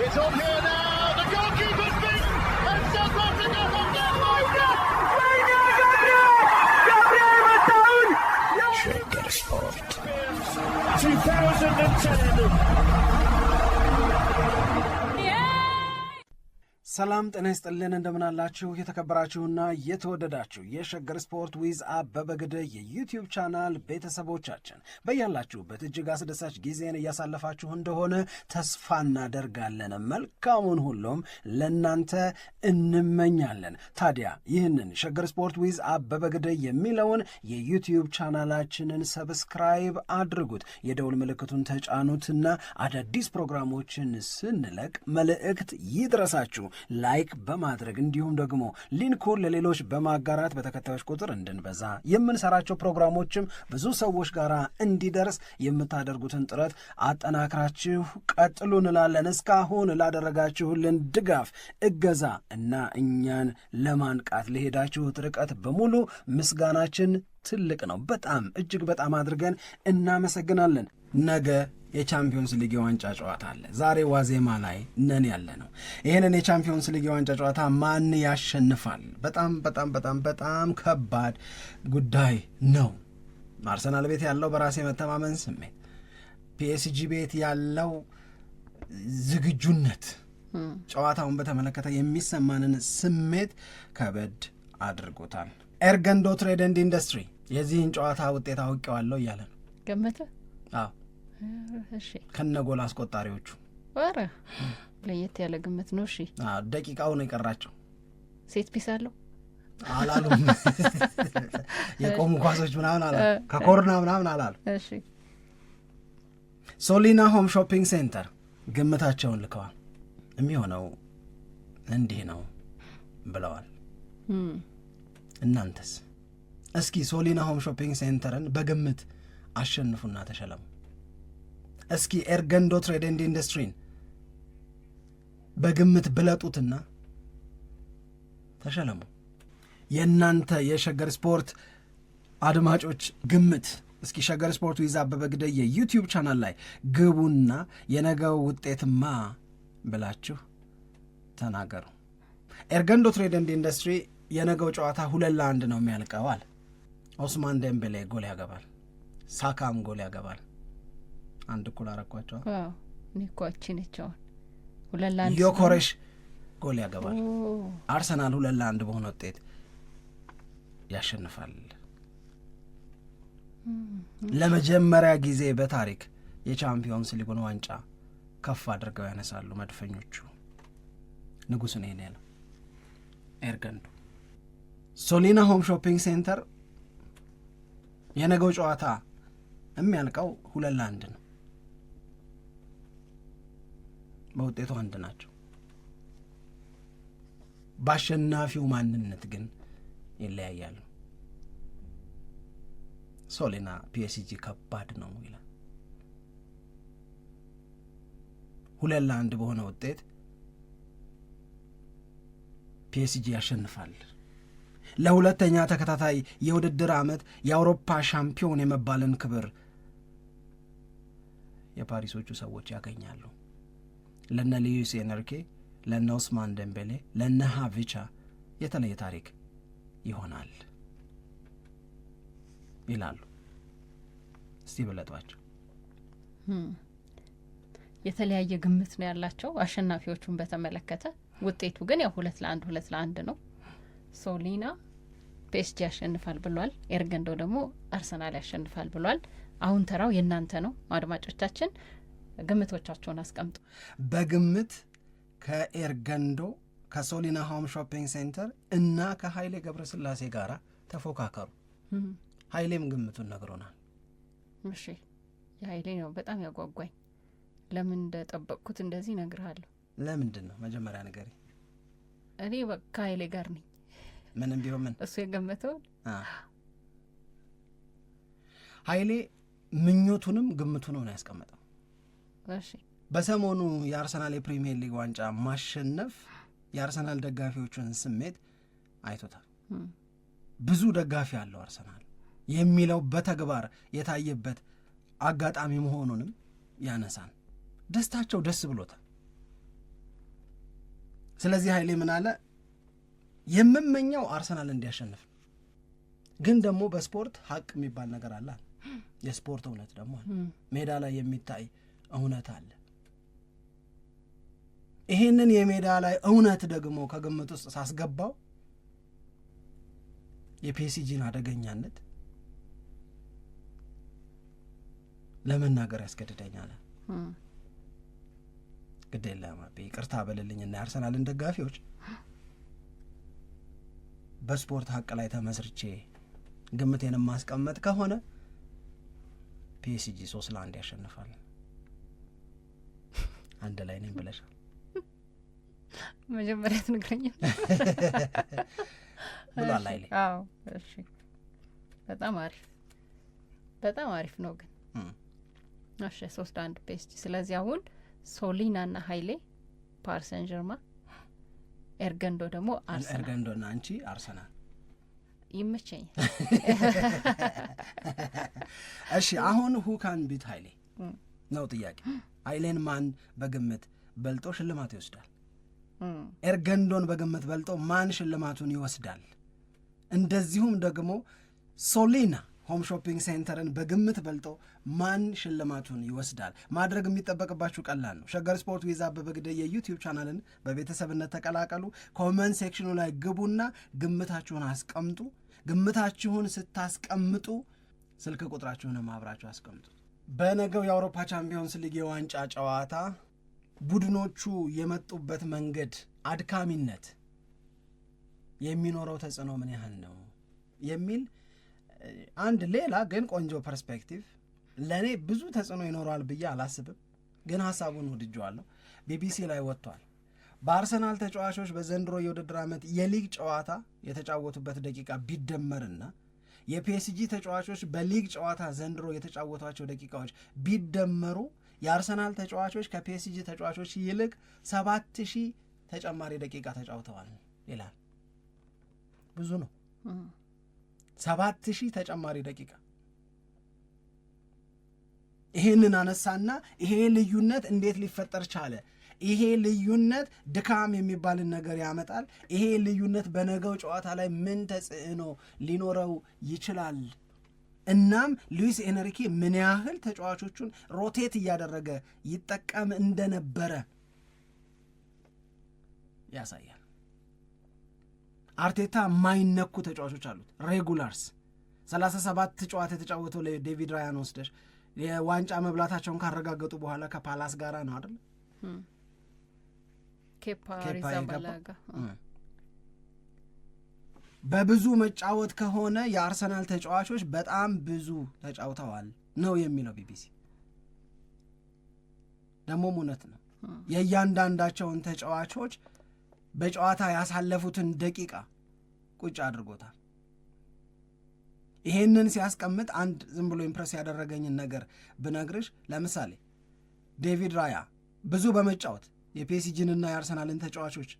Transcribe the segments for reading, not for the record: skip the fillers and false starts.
It's on here now. The goalkeeper's beaten, and South Africa have got Shaker Sport 2010. ሰላም ጤና ይስጥልን እንደምናላችሁ የተከበራችሁና የተወደዳችሁ የሸገር ስፖርት ዊዝ አበበ ግደይ የዩቲዩብ ቻናል ቤተሰቦቻችን በያላችሁበት እጅግ አስደሳች ጊዜን እያሳለፋችሁ እንደሆነ ተስፋ እናደርጋለን። መልካሙን ሁሉም ለናንተ እንመኛለን። ታዲያ ይህንን ሸገር ስፖርት ዊዝ አበበ ግደይ የሚለውን የዩቲዩብ ቻናላችንን ሰብስክራይብ አድርጉት፣ የደውል ምልክቱን ተጫኑትና አዳዲስ ፕሮግራሞችን ስንለቅ መልእክት ይድረሳችሁ። ላይክ በማድረግ እንዲሁም ደግሞ ሊንኩን ለሌሎች በማጋራት በተከታዮች ቁጥር እንድንበዛ የምንሰራቸው ፕሮግራሞችም ብዙ ሰዎች ጋር እንዲደርስ የምታደርጉትን ጥረት አጠናክራችሁ ቀጥሉ እንላለን። እስካሁን ላደረጋችሁልን ድጋፍ፣ እገዛ እና እኛን ለማንቃት ለሄዳችሁት ርቀት በሙሉ ምስጋናችን ትልቅ ነው። በጣም እጅግ በጣም አድርገን እናመሰግናለን። ነገ የቻምፒዮንስ ሊግ የዋንጫ ጨዋታ አለ። ዛሬ ዋዜማ ላይ ነን ያለ ነው። ይህንን የቻምፒዮንስ ሊግ የዋንጫ ጨዋታ ማን ያሸንፋል? በጣም በጣም በጣም በጣም ከባድ ጉዳይ ነው። አርሰናል ቤት ያለው በራስ የመተማመን ስሜት፣ ፒኤስጂ ቤት ያለው ዝግጁነት፣ ጨዋታውን በተመለከተ የሚሰማንን ስሜት ከበድ አድርጎታል። ኤርገንዶ ትሬደንድ ኢንዱስትሪ የዚህን ጨዋታ ውጤት አውቄዋለሁ እያለ ነው። ገመተ? አዎ እሺ፣ ከነጎል አስቆጣሪዎቹ ወረ ለየት ያለ ግምት ነው። እሺ፣ ደቂቃው ነው የቀራቸው። ሴት ፒስ አለው አላሉም። የቆሙ ኳሶች ምናምን አላሉ፣ ከኮርና ምናምን አላሉ። እሺ፣ ሶሊና ሆም ሾፒንግ ሴንተር ግምታቸውን ልከዋል። የሚሆነው እንዲህ ነው ብለዋል። እናንተስ እስኪ ሶሊና ሆም ሾፒንግ ሴንተርን በግምት አሸንፉና ተሸለሙ። እስኪ ኤርገንዶ ትሬደንድ ኢንዱስትሪን በግምት ብለጡትና ተሸለሙ። የእናንተ የሸገር ስፖርት አድማጮች ግምት እስኪ ሸገር ስፖርት ዊዝ አበበ ግደይ የዩቲዩብ ቻናል ላይ ግቡና የነገው ውጤትማ ብላችሁ ተናገሩ። ኤርገንዶ ትሬደንድ ኢንዱስትሪ የነገው ጨዋታ 2-1 ነው የሚያልቀዋል። ኦስማን ዴምቤሌ ጎል ያገባል፣ ሳካም ጎል ያገባል። አንድ እኩል አረኳቸው። ዋው ኒኮቺ ነቻው 2-1 ዮኮሬሽ ጎል ያገባል። አርሰናል 2-1 በሆነ ውጤት ያሸንፋል። ለመጀመሪያ ጊዜ በታሪክ የቻምፒዮንስ ሊጉን ዋንጫ ከፍ አድርገው ያነሳሉ መድፈኞቹ። ንጉሱን ይሄ ነው ኤርገንዶ። ሶሊና ሆም ሾፒንግ ሴንተር የነገው ጨዋታ የሚያልቀው 2-1 ነው። በውጤቱ አንድ ናቸው። በአሸናፊው ማንነት ግን ይለያያሉ። ሶሊና ፒኤስጂ ከባድ ነው ይላል። 2-1 በሆነ ውጤት ፒኤስጂ ያሸንፋል። ለሁለተኛ ተከታታይ የውድድር ዓመት የአውሮፓ ሻምፒዮን የመባልን ክብር የፓሪሶቹ ሰዎች ያገኛሉ። ለነ ሉዊስ ኤንሪኬ፣ ለነ ኦስማን ደምቤሌ፣ ለነ ሃቪቻ የተለየ ታሪክ ይሆናል ይላሉ። እስቲ በለጧቸው። የተለያየ ግምት ነው ያላቸው አሸናፊዎቹን በተመለከተ። ውጤቱ ግን ያው 2-1 ነው። ሶሊና ፒኤስጂ ያሸንፋል ብሏል። ኤርገንዶ ደግሞ አርሰናል ያሸንፋል ብሏል። አሁን ተራው የእናንተ ነው አድማጮቻችን፣ ግምቶቻቸውን አስቀምጡ። በግምት ከኤርገንዶ ከሶሊና ሆም ሾፒንግ ሴንተር እና ከኃይሌ ገብረስላሴ ጋር ተፎካከሩ። ኃይሌም ግምቱን ነግሮናል። እሺ፣ የኃይሌ ነው በጣም ያጓጓኝ። ለምን እንደጠበቅኩት እንደዚህ ነግርሃለሁ። ለምንድን ነው መጀመሪያ ነገሬ? እኔ ከኃይሌ ጋር ነኝ። ምንም ቢሆን ምን እሱ የገመተውን ኃይሌ ምኞቱንም ግምቱንም ነው ያስቀመጠው። እሺ፣ በሰሞኑ የአርሰናል የፕሪሚየር ሊግ ዋንጫ ማሸነፍ የአርሰናል ደጋፊዎችን ስሜት አይቶታል። ብዙ ደጋፊ ያለው አርሰናል የሚለው በተግባር የታየበት አጋጣሚ መሆኑንም ያነሳን። ደስታቸው ደስ ብሎታል። ስለዚህ ኃይሌ ምን አለ? የምመኘው አርሰናል እንዲያሸንፍ፣ ግን ደግሞ በስፖርት ሀቅ የሚባል ነገር አለ። የስፖርት እውነት ደግሞ ሜዳ ላይ የሚታይ እውነት አለ። ይሄንን የሜዳ ላይ እውነት ደግሞ ከግምት ውስጥ ሳስገባው የፒኤስጂን አደገኛነት ለመናገር ያስገድደኛል። ግዴለም አቤ ይቅርታ በልልኝና የአርሰናልን ደጋፊዎች በስፖርት ሀቅ ላይ ተመስርቼ ግምቴን ማስቀመጥ ከሆነ ፒኤስጂ 3-1 ያሸንፋል። አንድ ላይ ነኝ ብለሻል። መጀመሪያ ትነግረኝ ብሏል ኃይሌ። አዎ እሺ፣ በጣም አሪፍ ነው ግን እሺ 3-1 ፒኤስጂ። ስለዚህ አሁን ሶሊናና ኃይሌ ፓሪስ ሰን ዠርማን፣ ኤርገንዶ ደግሞ አርሰናል። ኤርገንዶና አንቺ አርሰናል ይመቸኛል። እሺ አሁን ሁካን ቢት ኃይሌ ነው ጥያቄ። ኃይሌን ማን በግምት በልጦ ሽልማት ይወስዳል? ኤርገንዶን በግምት በልጦ ማን ሽልማቱን ይወስዳል? እንደዚሁም ደግሞ ሶሊና ሆም ሾፒንግ ሴንተርን በግምት በልጦ ማን ሽልማቱን ይወስዳል? ማድረግ የሚጠበቅባችሁ ቀላል ነው። ሸገር ስፖርት ዊዝ አበበ ግደይ የዩቲዩብ ቻናልን በቤተሰብነት ተቀላቀሉ። ኮመንት ሴክሽኑ ላይ ግቡና ግምታችሁን አስቀምጡ። ግምታችሁን ስታስቀምጡ ስልክ ቁጥራችሁንም አብራችሁ አስቀምጡ። በነገው የአውሮፓ ቻምፒዮንስ ሊግ የዋንጫ ጨዋታ ቡድኖቹ የመጡበት መንገድ አድካሚነት የሚኖረው ተጽዕኖ ምን ያህል ነው የሚል አንድ ሌላ ግን ቆንጆ ፐርስፔክቲቭ ለእኔ ብዙ ተጽዕኖ ይኖረዋል ብዬ አላስብም፣ ግን ሀሳቡን ወድጀዋለሁ። ቢቢሲ ላይ ወጥቷል። በአርሰናል ተጫዋቾች በዘንድሮ የውድድር ዓመት የሊግ ጨዋታ የተጫወቱበት ደቂቃ ቢደመርና የፒኤስጂ ተጫዋቾች በሊግ ጨዋታ ዘንድሮ የተጫወቷቸው ደቂቃዎች ቢደመሩ የአርሰናል ተጫዋቾች ከፒኤስጂ ተጫዋቾች ይልቅ 7000 ተጨማሪ ደቂቃ ተጫውተዋል ይላል። ብዙ ነው። 7000 ተጨማሪ ደቂቃ። ይሄንን አነሳና ይሄ ልዩነት እንዴት ሊፈጠር ቻለ? ይሄ ልዩነት ድካም የሚባልን ነገር ያመጣል። ይሄ ልዩነት በነገው ጨዋታ ላይ ምን ተጽዕኖ ሊኖረው ይችላል? እናም ሉዊስ ኤንሪኬ ምን ያህል ተጫዋቾቹን ሮቴት እያደረገ ይጠቀም እንደነበረ ያሳያል። አርቴታ የማይነኩ ተጫዋቾች አሉት፣ ሬጉላርስ 37 ጨዋታ የተጫወተው ለዴቪድ ራያን ወስደሽ የዋንጫ መብላታቸውን ካረጋገጡ በኋላ ከፓላስ ጋራ ነው አይደል? ኬፓ ሪዛባላጋ በብዙ መጫወት ከሆነ የአርሰናል ተጫዋቾች በጣም ብዙ ተጫውተዋል ነው የሚለው ቢቢሲ። ደግሞም እውነት ነው። የእያንዳንዳቸውን ተጫዋቾች በጨዋታ ያሳለፉትን ደቂቃ ቁጭ አድርጎታል። ይሄንን ሲያስቀምጥ አንድ ዝም ብሎ ኢምፕረስ ያደረገኝን ነገር ብነግርሽ፣ ለምሳሌ ዴቪድ ራያ ብዙ በመጫወት የፒኤስጂንና የአርሰናልን ተጫዋቾች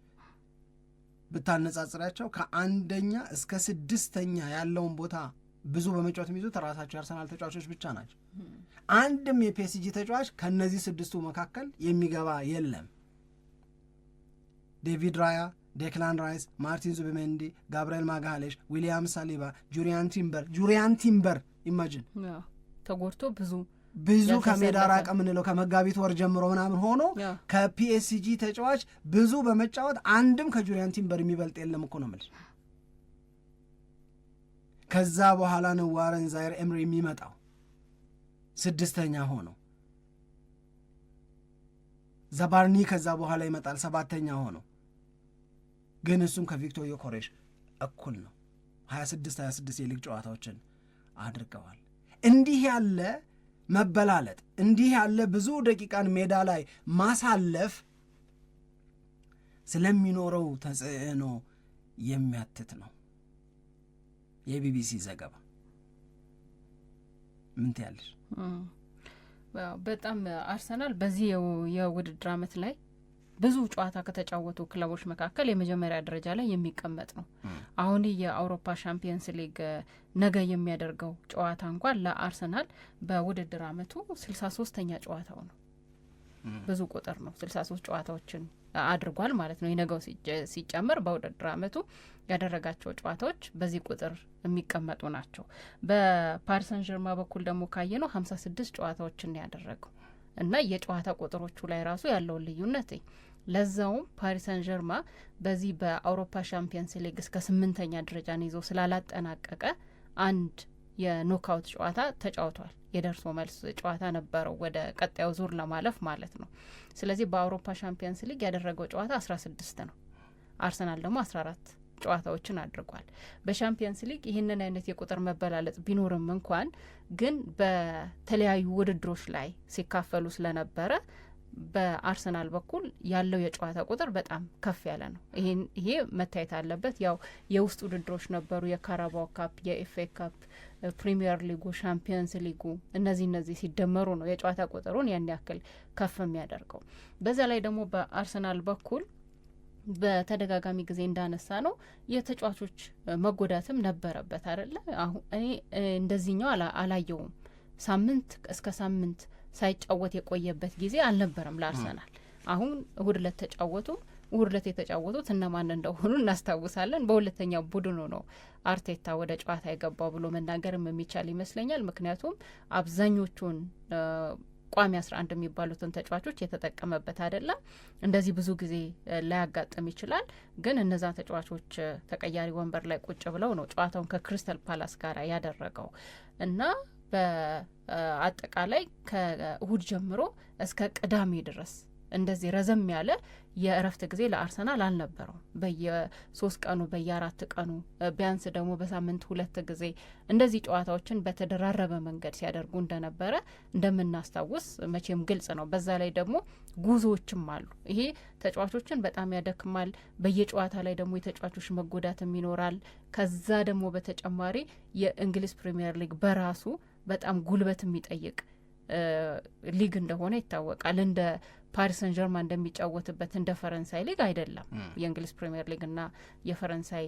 ብታነጻጽራቸው ከአንደኛ እስከ 6ኛ ያለውን ቦታ ብዙ በመጫወት የሚይዙት ራሳቸው የአርሰናል ተጫዋቾች ብቻ ናቸው። አንድም የፒኤስጂ ተጫዋች ከነዚህ 6ቱ መካከል የሚገባ የለም። ዴቪድ ራያ፣ ዴክላን ራይስ፣ ማርቲን ዙቢሜንዲ፣ ጋብርኤል ማጋሌሽ፣ ዊሊያም ሳሊባ፣ ጁሪያን ቲምበር ኢማጂን ተጎድቶ ብዙ ከሜዳ ራቀ ምንለው ከመጋቢት ወር ጀምሮ ምናምን ሆኖ ከፒኤስጂ ተጫዋች ብዙ በመጫወት አንድም ከጁሪያን ቲምበር የሚበልጥ የለም እኮ ነው የምልሽ። ከዛ በኋላ ነው ዋረን ዛይር ኤምሪ የሚመጣው 6ኛ ሆኖ፣ ዘባርኒ ከዛ በኋላ ይመጣል 7ኛ ሆኖ። ግን እሱም ከቪክቶር ዮኬሬሽ እኩል ነው። 26 የሊግ ጨዋታዎችን አድርገዋል። እንዲህ ያለ መበላለጥ፣ እንዲህ ያለ ብዙ ደቂቃን ሜዳ ላይ ማሳለፍ ስለሚኖረው ተጽዕኖ የሚያትት ነው የቢቢሲ ዘገባ። ምን ትያለሽ? በጣም አርሰናል በዚህ የውድድር ዓመት ላይ ብዙ ጨዋታ ከተጫወቱ ክለቦች መካከል የመጀመሪያ ደረጃ ላይ የሚቀመጥ ነው። አሁን የአውሮፓ ሻምፒየንስ ሊግ ነገ የሚያደርገው ጨዋታ እንኳን ለአርሰናል በውድድር ዓመቱ 63ኛ ጨዋታው ነው። ብዙ ቁጥር ነው። 63 ጨዋታዎችን አድርጓል ማለት ነው። የነገው ሲጨመር በውድድር አመቱ ያደረጋቸው ጨዋታዎች በዚህ ቁጥር የሚቀመጡ ናቸው። በፓሪስ ሰን ዠርማ በኩል ደግሞ ካየነው 56 ጨዋታዎችን ያደረገው እና የጨዋታ ቁጥሮቹ ላይ ራሱ ያለውን ልዩነት ለዛውም ፓሪስ ሰን ዠርማ በዚህ በአውሮፓ ሻምፒየንስ ሊግ እስከ 8ኛ ደረጃን ይዞ ስላላጠናቀቀ አንድ የኖክአውት ጨዋታ ተጫውቷል። የደርሶ መልስ ጨዋታ ነበረው ወደ ቀጣዩ ዙር ለማለፍ ማለት ነው። ስለዚህ በአውሮፓ ሻምፒየንስ ሊግ ያደረገው ጨዋታ 16 ነው። አርሰናል ደግሞ 14 ጨዋታዎችን አድርጓል። በሻምፒየንስ ሊግ ይህንን አይነት የቁጥር መበላለጥ ቢኖርም እንኳን ግን በተለያዩ ውድድሮች ላይ ሲካፈሉ ስለነበረ በአርሰናል በኩል ያለው የጨዋታ ቁጥር በጣም ከፍ ያለ ነው። ይሄ መታየት አለበት። ያው የውስጥ ውድድሮች ነበሩ፣ የካራባኦ ካፕ፣ የኤፍኤ ካፕ፣ ፕሪሚየር ሊጉ፣ ሻምፒየንስ ሊጉ እነዚህ ሲደመሩ ነው የጨዋታ ቁጥሩን ያን ያክል ከፍ የሚያደርገው። በዛ ላይ ደግሞ በአርሰናል በኩል በተደጋጋሚ ጊዜ እንዳነሳ ነው የተጫዋቾች መጎዳትም ነበረበት አይደለ? አሁን እኔ እንደዚህኛው አላየውም። ሳምንት እስከ ሳምንት ሳይጫወት የቆየበት ጊዜ አልነበረም ለአርሰናል። አሁን እሁድ ዕለት ተጫወቱ። እሁድ ዕለት የተጫወቱት እነማን እንደሆኑ እናስታውሳለን። በሁለተኛው ቡድኑ ነው አርቴታ ወደ ጨዋታ የገባው ብሎ መናገርም የሚቻል ይመስለኛል። ምክንያቱም አብዛኞቹን ቋሚ 11 የሚባሉትን ተጫዋቾች የተጠቀመበት አይደለም። እንደዚህ ብዙ ጊዜ ላያጋጥም ይችላል። ግን እነዛ ተጫዋቾች ተቀያሪ ወንበር ላይ ቁጭ ብለው ነው ጨዋታውን ከክሪስታል ፓላስ ጋር ያደረገው እና በአጠቃላይ ከእሁድ ጀምሮ እስከ ቅዳሜ ድረስ እንደዚህ ረዘም ያለ የእረፍት ጊዜ ለአርሰናል አልነበረውም። በየ3 ቀኑ በየ4 ቀኑ ቢያንስ ደግሞ በሳምንት 2 ጊዜ እንደዚህ ጨዋታዎችን በተደራረበ መንገድ ሲያደርጉ እንደነበረ እንደምናስታውስ መቼም ግልጽ ነው። በዛ ላይ ደግሞ ጉዞዎችም አሉ። ይሄ ተጫዋቾችን በጣም ያደክማል። በየጨዋታ ላይ ደግሞ የተጫዋቾች መጎዳትም ይኖራል። ከዛ ደግሞ በተጨማሪ የእንግሊዝ ፕሪሚየር ሊግ በራሱ በጣም ጉልበት የሚጠይቅ ሊግ እንደሆነ ይታወቃል። እንደ ፓሪስ ሰን ዠርማ እንደሚጫወትበት እንደ ፈረንሳይ ሊግ አይደለም። የእንግሊዝ ፕሪሚየር ሊግ እና የፈረንሳይ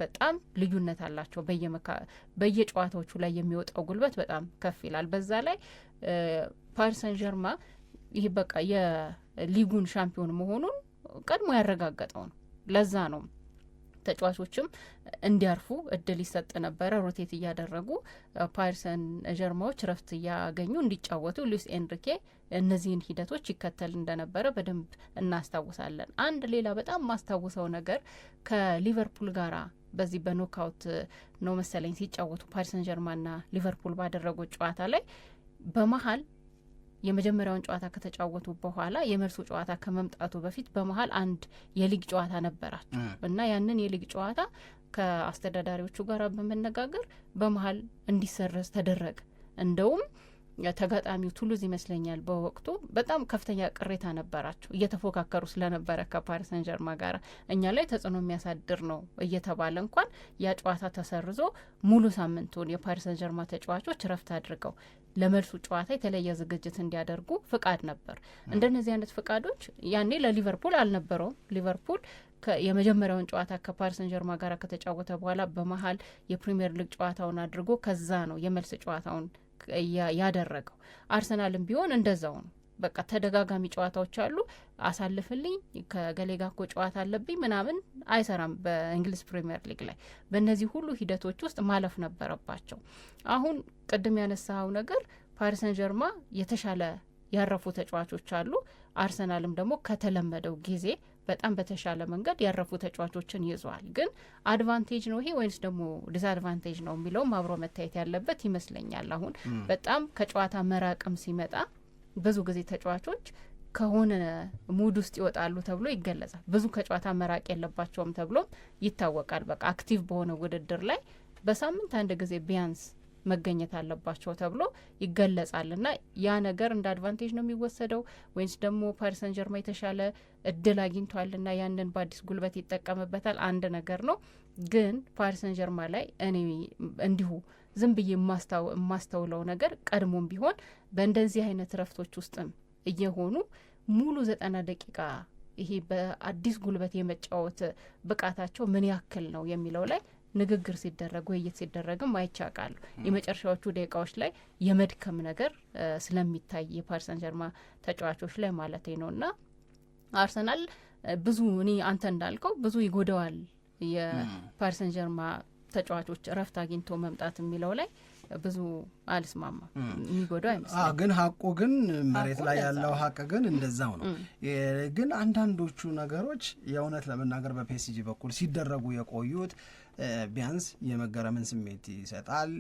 በጣም ልዩነት አላቸው። በየጨዋታዎቹ ላይ የሚወጣው ጉልበት በጣም ከፍ ይላል። በዛ ላይ ፓሪስ ሰን ዠርማ ይህ በቃ የሊጉን ሻምፒዮን መሆኑን ቀድሞ ያረጋገጠው ነው። ለዛ ነው ተጫዋቾችም እንዲያርፉ እድል ይሰጥ ነበረ። ሮቴት እያደረጉ ፓሪስ ሰን ዠርማዎች ረፍት እያገኙ እንዲጫወቱ ሉዊስ ኤንሪኬ እነዚህን ሂደቶች ይከተል እንደነበረ በደንብ እናስታውሳለን። አንድ ሌላ በጣም ማስታውሰው ነገር ከሊቨርፑል ጋራ በዚህ በኖክአውት ነው መሰለኝ ሲጫወቱ ፓሪስ ሰን ዠርማና ሊቨርፑል ባደረጉት ጨዋታ ላይ በመሀል የመጀመሪያውን ጨዋታ ከተጫወቱ በኋላ የመልሱ ጨዋታ ከመምጣቱ በፊት በመሀል አንድ የሊግ ጨዋታ ነበራቸው እና ያንን የሊግ ጨዋታ ከአስተዳዳሪዎቹ ጋር በመነጋገር በመሀል እንዲሰረዝ ተደረገ። እንደውም ተጋጣሚው ቱሉዝ ይመስለኛል በወቅቱ በጣም ከፍተኛ ቅሬታ ነበራቸው። እየተፎካከሩ ስለነበረ ከፓሪስ ሰን ዠርማ ጋር እኛ ላይ ተጽዕኖ የሚያሳድር ነው እየተባለ እንኳን ያ ጨዋታ ተሰርዞ ሙሉ ሳምንቱን የፓሪስ ሰን ዠርማ ተጫዋቾች ረፍት አድርገው ለመልሱ ጨዋታ የተለየ ዝግጅት እንዲያደርጉ ፍቃድ ነበር። እንደነዚህ አይነት ፍቃዶች ያኔ ለሊቨርፑል አልነበረውም። ሊቨርፑል የመጀመሪያውን ጨዋታ ከፓሪስ ሰን ዠርማ ጋር ከተጫወተ በኋላ በመሀል የፕሪሚየር ሊግ ጨዋታውን አድርጎ ከዛ ነው የመልስ ጨዋታውን ያደረገው። አርሰናልም ቢሆን እንደዛው ነው። በቃ ተደጋጋሚ ጨዋታዎች አሉ፣ አሳልፍልኝ ከገሌ ጋር እኮ ጨዋታ አለብኝ ምናምን አይሰራም። በእንግሊዝ ፕሪሚየር ሊግ ላይ በእነዚህ ሁሉ ሂደቶች ውስጥ ማለፍ ነበረባቸው። አሁን ቅድም ያነሳው ነገር ፓሪስ ሰን ዠርማ የተሻለ ያረፉ ተጫዋቾች አሉ። አርሰናልም ደግሞ ከተለመደው ጊዜ በጣም በተሻለ መንገድ ያረፉ ተጫዋቾችን ይዟል። ግን አድቫንቴጅ ነው ይሄ ወይንስ ደግሞ ዲስአድቫንቴጅ ነው የሚለውም አብሮ መታየት ያለበት ይመስለኛል። አሁን በጣም ከጨዋታ መራቅም ሲመጣ ብዙ ጊዜ ተጫዋቾች ከሆነ ሙድ ውስጥ ይወጣሉ ተብሎ ይገለጻል። ብዙ ከጨዋታ መራቅ የለባቸውም ተብሎም ይታወቃል። በቃ አክቲቭ በሆነ ውድድር ላይ በሳምንት አንድ ጊዜ ቢያንስ መገኘት አለባቸው ተብሎ ይገለጻልና ያ ነገር እንደ አድቫንቴጅ ነው የሚወሰደው ወይንስ ደግሞ ፓሪስ ሰን ዠርማ የተሻለ እድል አግኝቷልና ያንን በአዲስ ጉልበት ይጠቀምበታል? አንድ ነገር ነው። ግን ፓሪስ ሰን ዠርማ ላይ እኔ እንዲሁ ዝም ብዬ የማስተውለው ነገር ቀድሞም ቢሆን በእንደዚህ አይነት ረፍቶች ውስጥም እየሆኑ ሙሉ 90 ደቂቃ ይሄ በአዲስ ጉልበት የመጫወት ብቃታቸው ምን ያክል ነው የሚለው ላይ ንግግር ሲደረግ ውይይት ሲደረግም አይቻቃሉ። የመጨረሻዎቹ ደቂቃዎች ላይ የመድከም ነገር ስለሚታይ የፓሪስ ሰን ጀርማ ተጫዋቾች ላይ ማለት ነውና አርሰናል ብዙ እኔ አንተ እንዳልከው ብዙ ይጎደዋል የፓሪስ ሰን ጀርማ ተጫዋቾች እረፍት አግኝቶ መምጣት የሚለው ላይ ብዙ አልስማማ። የሚጎዳው አይመስልም። ግን ሀቁ ግን መሬት ላይ ያለው ሀቅ ግን እንደዛው ነው። ግን አንዳንዶቹ ነገሮች የእውነት ለመናገር በፒኤስጂ በኩል ሲደረጉ የቆዩት ቢያንስ የመገረምን ስሜት ይሰጣል።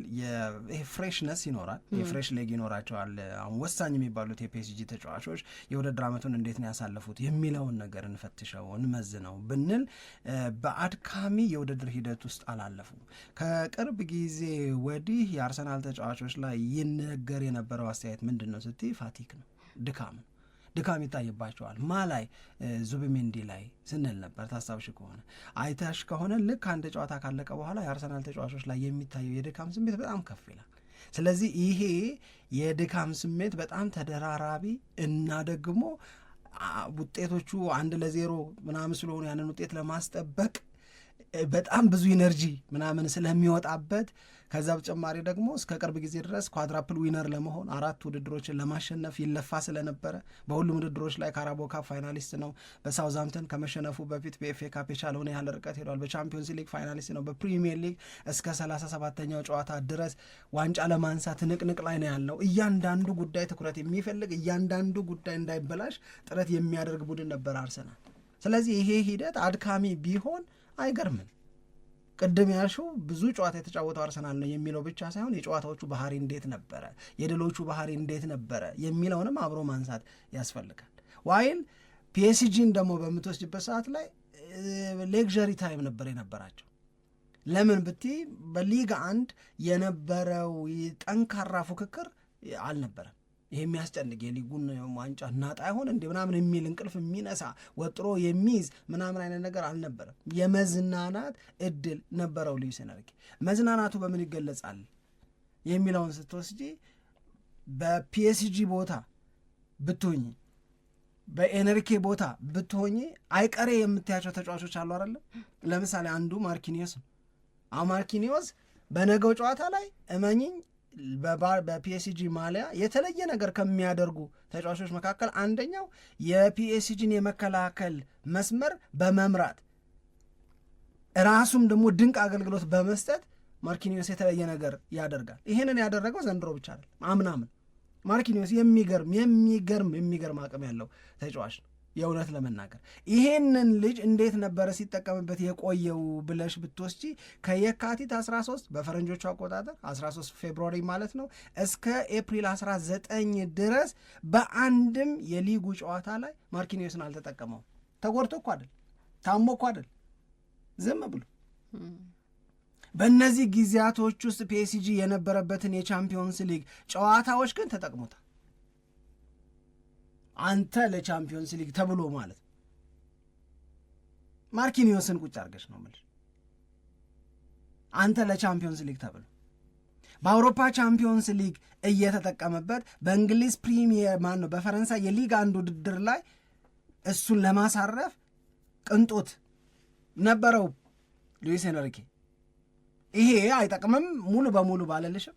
ፍሬሽነስ ይኖራል፣ የፍሬሽ ሌግ ይኖራቸዋል። አሁን ወሳኝ የሚባሉት የፒኤስጂ ተጫዋቾች የውድድር ዓመቱን እንዴት ነው ያሳለፉት የሚለውን ነገር እንፈትሸው እንመዝነው ብንል በአድካሚ የውድድር ሂደት ውስጥ አላለፉም። ከቅርብ ጊዜ ወዲህ የአርሰናል ተጫዋቾች ላይ ይነገር የነበረው አስተያየት ምንድን ነው ስትይ ፋቲክ ነው፣ ድካም ይታይባቸዋል። ላይ ዙቢሜንዲ ላይ ስንል ነበር። ታስታውሽ ከሆነ አይታሽ ከሆነ ልክ አንድ ጨዋታ ካለቀ በኋላ የአርሰናል ተጫዋቾች ላይ የሚታየው የድካም ስሜት በጣም ከፍ ይላል። ስለዚህ ይሄ የድካም ስሜት በጣም ተደራራቢ እና ደግሞ ውጤቶቹ 1-0 ምናምን ስለሆኑ ያንን ውጤት ለማስጠበቅ በጣም ብዙ ኢነርጂ ምናምን ስለሚወጣበት ከዛ በተጨማሪ ደግሞ እስከ ቅርብ ጊዜ ድረስ ኳድራፕል ዊነር ለመሆን 4 ውድድሮችን ለማሸነፍ ይለፋ ስለነበረ በሁሉም ውድድሮች ላይ ካራቦ ካፕ ፋይናሊስት ነው። በሳውዛምፕተን ከመሸነፉ በፊት በኤፍኤ ካፕ የቻለውን ያህል ርቀት ሄዷል። በቻምፒዮንስ ሊግ ፋይናሊስት ነው። በፕሪሚየር ሊግ እስከ 37ኛው ጨዋታ ድረስ ዋንጫ ለማንሳት ንቅንቅ ላይ ነው ያለው። እያንዳንዱ ጉዳይ ትኩረት የሚፈልግ እያንዳንዱ ጉዳይ እንዳይበላሽ ጥረት የሚያደርግ ቡድን ነበር አርሰናል። ስለዚህ ይሄ ሂደት አድካሚ ቢሆን አይገርምም። ቅድም ያልሽው ብዙ ጨዋታ የተጫወተው አርሰናል ነው የሚለው ብቻ ሳይሆን የጨዋታዎቹ ባህሪ እንዴት ነበረ፣ የድሎቹ ባህሪ እንዴት ነበረ የሚለውንም አብሮ ማንሳት ያስፈልጋል። ዋይል ፒኤስጂን ደግሞ በምትወስድበት ሰዓት ላይ ሌክዠሪ ታይም ነበር የነበራቸው። ለምን ብቲ በሊግ 1 የነበረው ጠንካራ ፉክክር አልነበረም። ይሄ የሚያስጨንቅ የሊጉን ዋንጫ እናጣ ይሆን እንዴ ምናምን የሚል እንቅልፍ የሚነሳ ወጥሮ የሚይዝ ምናምን አይነት ነገር አልነበረም። የመዝናናት እድል ነበረው ሉዊስ ኤንሪኬ። መዝናናቱ በምን ይገለጻል የሚለውን ስትወስጂ በፒኤስጂ ቦታ ብትሆኝ በኤንሪኬ ቦታ ብትሆኝ አይቀሬ የምታያቸው ተጫዋቾች አሉ አይደለም። ለምሳሌ አንዱ ማርኪኒዮስ ነው። ማርኪኒዮስ በነገው ጨዋታ ላይ እመኝኝ በፒኤስጂ ማሊያ የተለየ ነገር ከሚያደርጉ ተጫዋቾች መካከል አንደኛው የፒኤስጂን የመከላከል መስመር በመምራት ራሱም ደግሞ ድንቅ አገልግሎት በመስጠት ማርኪኒዮስ የተለየ ነገር ያደርጋል። ይህንን ያደረገው ዘንድሮ ብቻ አይደለም፣ አምናምን ማርኪኒዮስ የሚገርም አቅም ያለው ተጫዋች ነው። የእውነት ለመናገር ይሄንን ልጅ እንዴት ነበረ ሲጠቀምበት የቆየው ብለሽ ብትወስጂ ከየካቲት 13 በፈረንጆቹ አቆጣጠር 13 ፌብሩዋሪ ማለት ነው እስከ ኤፕሪል 19 ድረስ በአንድም የሊጉ ጨዋታ ላይ ማርኪኒዮስን አልተጠቀመው። ተጎድቶ እኮ አይደል፣ ታሞ እኮ አይደል፣ ዝም ብሎ በእነዚህ ጊዜያቶች ውስጥ ፒኤስጂ የነበረበትን የቻምፒዮንስ ሊግ ጨዋታዎች ግን ተጠቅሞታል። አንተ ለቻምፒዮንስ ሊግ ተብሎ ማለት ማርኪኒዮስን ቁጭ አድርገሽ ነው የምልሽ። አንተ ለቻምፒዮንስ ሊግ ተብሎ በአውሮፓ ቻምፒዮንስ ሊግ እየተጠቀመበት በእንግሊዝ ፕሪሚየር በፈረንሳይ የሊግ 1 ውድድር ላይ እሱን ለማሳረፍ ቅንጦት ነበረው ሉዊስ ኤንሪኬ። ይሄ አይጠቅምም ሙሉ በሙሉ ባለልሽም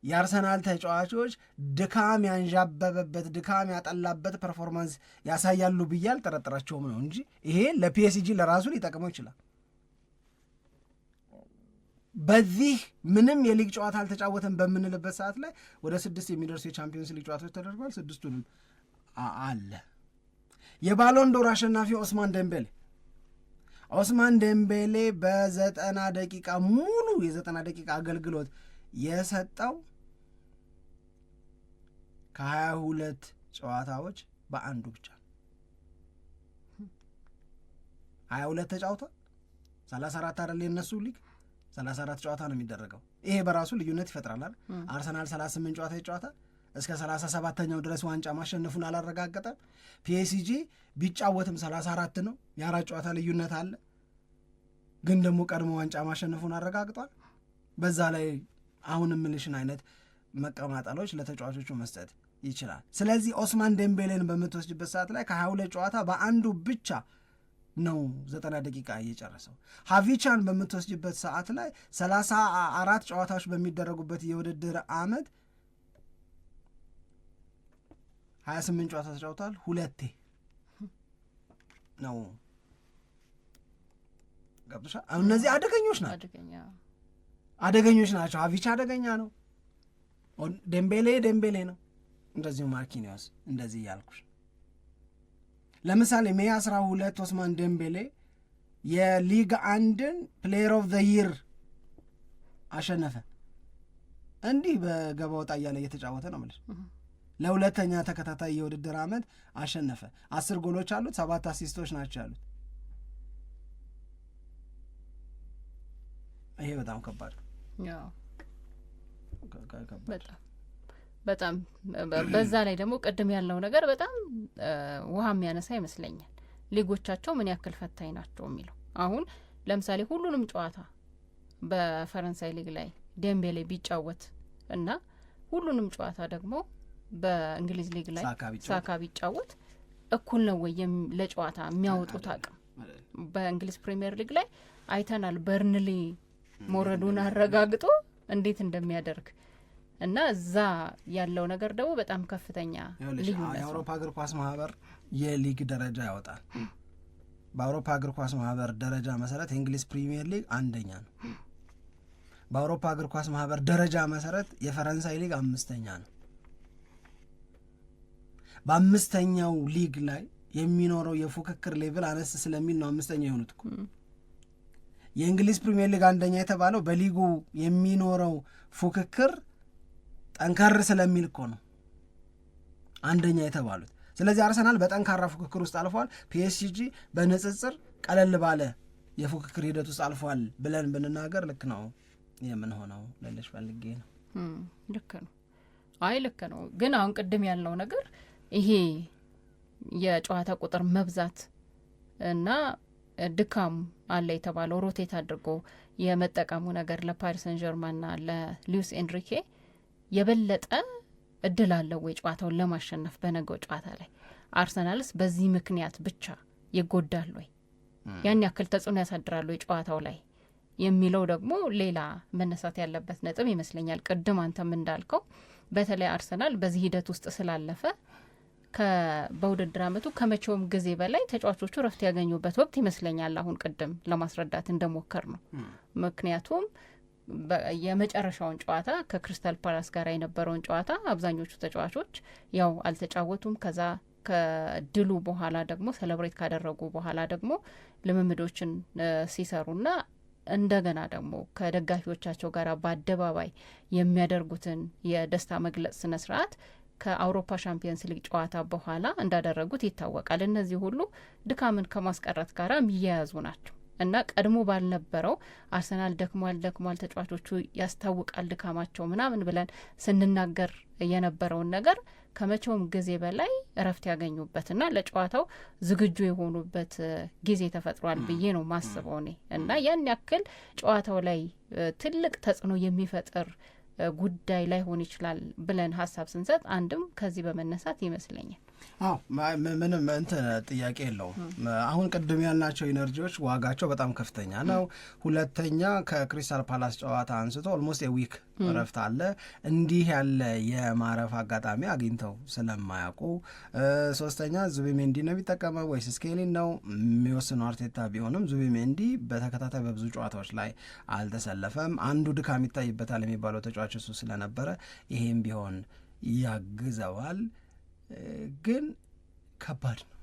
የአርሰናል ተጫዋቾች ድካም ያንዣበበበት ድካም ያጠላበት ፐርፎርማንስ ያሳያሉ ብዬ አልጠረጥራቸውም ነው እንጂ ይሄ ለፒኤስጂ ለራሱ ሊጠቅመው ይችላል። በዚህ ምንም የሊግ ጨዋታ አልተጫወተም በምንልበት ሰዓት ላይ ወደ 6 የሚደርሱ የቻምፒዮንስ ሊግ ጨዋታዎች ተደርጓል። 6ቱንም አለ። የባሎንዶር አሸናፊ ኦስማን ደምቤሌ በ90 ደቂቃ ሙሉ የ90 ደቂቃ አገልግሎት የሰጠው ከ22 ጨዋታዎች በአንዱ ብቻ 22 ተጫውቷል። 34 አይደል የነሱ ሊግ 34 ጨዋታ ነው የሚደረገው። ይሄ በራሱ ልዩነት ይፈጥራል። አርሰናል 38 ጨዋታ ይጫወታል። እስከ 37ኛው ድረስ ዋንጫ ማሸነፉን አላረጋገጠም። ፒኤስጂ ቢጫወትም 34 ነው፣ የ4 ጨዋታ ልዩነት አለ። ግን ደግሞ ቀድሞ ዋንጫ ማሸነፉን አረጋግጧል። በዛ ላይ አሁን ምልሽን አይነት መቀማጠሎች ለተጫዋቾቹ መስጠት ይችላል። ስለዚህ ኦስማን ደምቤሌን በምትወስድበት ሰዓት ላይ ከ22 ጨዋታ በአንዱ ብቻ ነው 90 ደቂቃ እየጨረሰው። ሀቪቻን በምትወስጅበት ሰዓት ላይ 34 ጨዋታዎች በሚደረጉበት የውድድር ዓመት 28 ጨዋታ ተጫውቷል። 2 ነው ገብቶሻል። እነዚህ አደገኞች ናቸው። ሀቪቻ አደገኛ ነው። ዴምቤሌ ነው። እንደዚሁ ማርኪኒዮስ እንደዚህ እያልኩሽ ለምሳሌ ሜይ 12 ኦስማን ዴምቤሌ የሊግ 1ን ፕሌየር ኦፍ ዘ ይር አሸነፈ። እንዲህ በገባ ወጣ እያለ እየተጫወተ ነው ማለት ለሁለተኛ ተከታታይ የውድድር ዓመት አሸነፈ። 10 ጎሎች አሉት፣ 7 አሲስቶች ናቸው ያሉት። ይሄ በጣም ከባድ በጣም በዛ ላይ ደግሞ ቅድም ያለው ነገር በጣም ውሃ የሚያነሳ ይመስለኛል። ሊጎቻቸው ምን ያክል ፈታኝ ናቸው የሚለው አሁን ለምሳሌ ሁሉንም ጨዋታ በፈረንሳይ ሊግ ላይ ዴምቤሌ ቢጫወት እና ሁሉንም ጨዋታ ደግሞ በእንግሊዝ ሊግ ላይ ሳካ ቢጫወት እኩል ነው ወይ ለጨዋታ የሚያወጡት አቅም? በእንግሊዝ ፕሪሚየር ሊግ ላይ አይተናል። በርንሊ ሞረዱን አረጋግጦ እንዴት እንደሚያደርግ እና እዛ ያለው ነገር ደግሞ በጣም ከፍተኛ ልዩነት። የአውሮፓ እግር ኳስ ማህበር የሊግ ደረጃ ያወጣል። በአውሮፓ እግር ኳስ ማህበር ደረጃ መሰረት የእንግሊዝ ፕሪሚየር ሊግ 1ኛ ነው። በአውሮፓ እግር ኳስ ማህበር ደረጃ መሰረት የፈረንሳይ ሊግ 5ኛ ነው። በ5ኛው ሊግ ላይ የሚኖረው የፉክክር ሌቭል አነስ ስለሚል ነው 5ኛ የሆኑት እኮ። የእንግሊዝ ፕሪሚየር ሊግ 1ኛ የተባለው በሊጉ የሚኖረው ፉክክር ጠንካራ ስለሚል እኮ ነው 1ኛ የተባሉት። ስለዚህ አርሰናል በጠንካራ ፉክክር ውስጥ አልፏል። ፒኤስጂ በንጽጽር ቀለል ባለ የፉክክር ሂደት ውስጥ አልፏል ብለን ብንናገር ልክ ነው የምንሆነው ልልሽ ፈልጌ ነው። ልክ ነው። ልክ ነው። ግን አሁን ቅድም ያልነው ነገር ይሄ የጨዋታ ቁጥር መብዛት እና ድካም አለ የተባለው ሮቴት አድርጎ የመጠቀሙ ነገር ለፓሪስ ሰን ጀርማንና ለሉዊስ ኤንሪኬ የበለጠ እድል አለው ወይ ጨዋታውን ለማሸነፍ? በነገው ጨዋታ ላይ አርሰናልስ በዚህ ምክንያት ብቻ ይጎዳል ወይ? ያን ያክል ተጽዕኖ ያሳድራሉ ወይ ጨዋታው ላይ የሚለው ደግሞ ሌላ መነሳት ያለበት ነጥብ ይመስለኛል። ቅድም አንተም እንዳልከው በተለይ አርሰናል በዚህ ሂደት ውስጥ ስላለፈ በውድድር ዓመቱ ከመቼውም ጊዜ በላይ ተጫዋቾቹ ረፍት ያገኙበት ወቅት ይመስለኛል። አሁን ቅድም ለማስረዳት እንደሞከር ነው። ምክንያቱም የመጨረሻውን ጨዋታ ከክሪስታል ፓላስ ጋር የነበረውን ጨዋታ አብዛኞቹ ተጫዋቾች ያው አልተጫወቱም። ከዛ ከድሉ በኋላ ደግሞ ሰለብሬት ካደረጉ በኋላ ደግሞ ልምምዶችን ሲሰሩና እንደገና ደግሞ ከደጋፊዎቻቸው ጋር በአደባባይ የሚያደርጉትን የደስታ መግለጽ ስነስርዓት ከአውሮፓ ሻምፒየንስ ሊግ ጨዋታ በኋላ እንዳደረጉት ይታወቃል። እነዚህ ሁሉ ድካምን ከማስቀረት ጋር የሚያያዙ ናቸው እና ቀድሞ ባልነበረው አርሰናል ደክሟል ተጫዋቾቹ ያስታውቃል ድካማቸው ምናምን ብለን ስንናገር የነበረውን ነገር ከመቼውም ጊዜ በላይ እረፍት ያገኙበትና ለጨዋታው ዝግጁ የሆኑበት ጊዜ ተፈጥሯል ብዬ ነው ማስበው እኔ። እና ያን ያክል ጨዋታው ላይ ትልቅ ተጽዕኖ የሚፈጥር ጉዳይ ላይሆን ይችላል ብለን ሀሳብ ስንሰጥ አንድም ከዚህ በመነሳት ይመስለኛል። ምንም እንትን ጥያቄ የለውም። አሁን ቅድም ያልናቸው ኢነርጂዎች ዋጋቸው በጣም ከፍተኛ ነው። ሁለተኛ ከክሪስታል ፓላስ ጨዋታ አንስቶ ኦልሞስት የዊክ እረፍት አለ። እንዲህ ያለ የማረፍ አጋጣሚ አግኝተው ስለማያውቁ፣ ሶስተኛ ዙቢሜንዲ ነው የሚጠቀመው ወይስ ስኬሊን ነው የሚወስነው አርቴታ ቢሆንም ዙቢሜንዲ በተከታታይ በብዙ ጨዋታዎች ላይ አልተሰለፈም። አንዱ ድካም ይታይበታል የሚባለው ተጫዋች እሱ ስለነበረ ይሄም ቢሆን ያግዘዋል። ግን ከባድ ነው።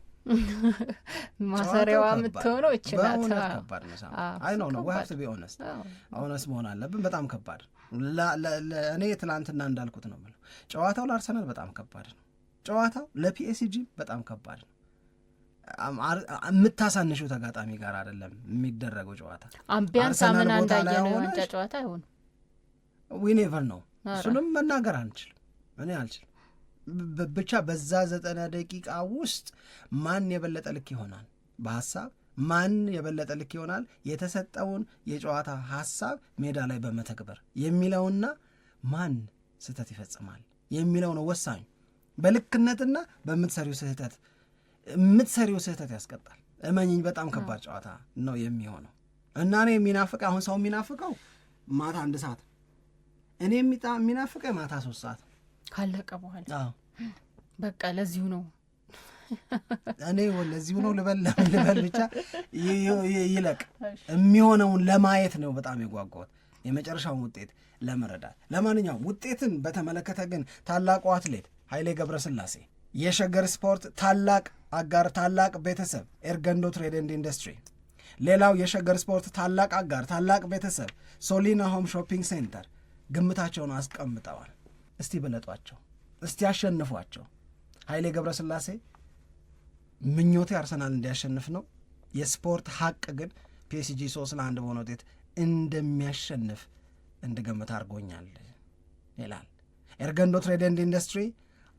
ማሰሪያዋ የምትሆነው ይችላል። ከባድ ነው። አይ ነው ሀብት ቢሆነስ መሆን አለብን። በጣም ከባድ እኔ ትናንትና እንዳልኩት ነው የምለው ጨዋታው ለአርሰናል በጣም ከባድ ነው። ጨዋታው ለፒኤስጂ በጣም ከባድ ነው። የምታሳንሽው ተጋጣሚ ጋር አይደለም የሚደረገው ጨዋታ። ቢያንስ አምና እንዳየነው የዋንጫ ጨዋታ አይሆን ዊኔቨር ነው። እሱንም መናገር አንችልም። እኔ አልችልም። ብቻ በዛ 90 ደቂቃ ውስጥ ማን የበለጠ ልክ ይሆናል በሀሳብ ማን የበለጠ ልክ ይሆናል የተሰጠውን የጨዋታ ሀሳብ ሜዳ ላይ በመተግበር የሚለውና ማን ስህተት ይፈጽማል የሚለው ነው ወሳኙ። በልክነትና በምትሰሪው ስህተት የምትሰሪው ስህተት ያስቀጣል። እመኝኝ በጣም ከባድ ጨዋታ ነው የሚሆነው እና እኔ የሚናፍቅ አሁን ሰው የሚናፍቀው ማታ 1 ሰዓት እኔ የሚናፍቀው ማታ 3 ሰዓት ካለቀ በኋላ በቃ ለዚሁ ነው እኔ ለዚሁ ነው ልበል ብቻ ይለቅ የሚሆነውን ለማየት ነው በጣም የጓጓሁት የመጨረሻውን ውጤት ለመረዳት። ለማንኛውም ውጤትን በተመለከተ ግን ታላቁ አትሌት ኃይሌ ገብረስላሴ የሸገር ስፖርት ታላቅ አጋር ታላቅ ቤተሰብ ኤርገንዶ ትሬዲንግ ኢንዱስትሪ፣ ሌላው የሸገር ስፖርት ታላቅ አጋር ታላቅ ቤተሰብ ሶሊና ሆም ሾፒንግ ሴንተር ግምታቸውን አስቀምጠዋል። እስቲ በለጧቸው፣ እስቲ አሸንፏቸው። ኃይሌ ገብረስላሴ ምኞቴ አርሰናል እንዲያሸንፍ ነው። የስፖርት ሀቅ ግን ፒኤስጂ 3-1 በሆነ ውጤት እንደሚያሸንፍ እንድገምት አድርጎኛል ይላል። ኤርገንዶ ትሬዲንግ ኢንዱስትሪ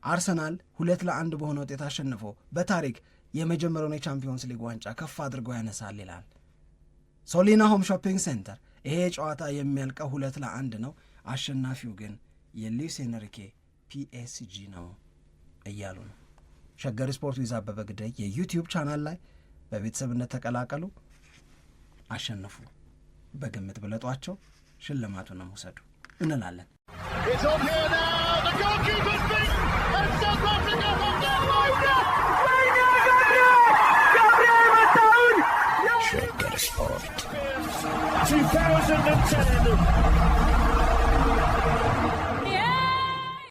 አርሰናል 2-1 በሆነ ውጤት አሸንፎ በታሪክ የመጀመሪያውን የቻምፒዮንስ ሊግ ዋንጫ ከፍ አድርጎ ያነሳል ይላል። ሶሊና ሆም ሾፒንግ ሴንተር ይሄ ጨዋታ የሚያልቀው 2-1 ነው፣ አሸናፊው ግን የሉዊስ ኤንሪኬ ፒኤስጂ ነው እያሉ ነው። ሸገር ስፖርት ዊዝ አበበ ግደይ የዩቲዩብ ቻናል ላይ በቤተሰብነት ተቀላቀሉ፣ አሸንፉ፣ በግምት ብለጧቸው፣ ሽልማቱንም ውሰዱ እንላለን። ሸገር ስፖርት 2010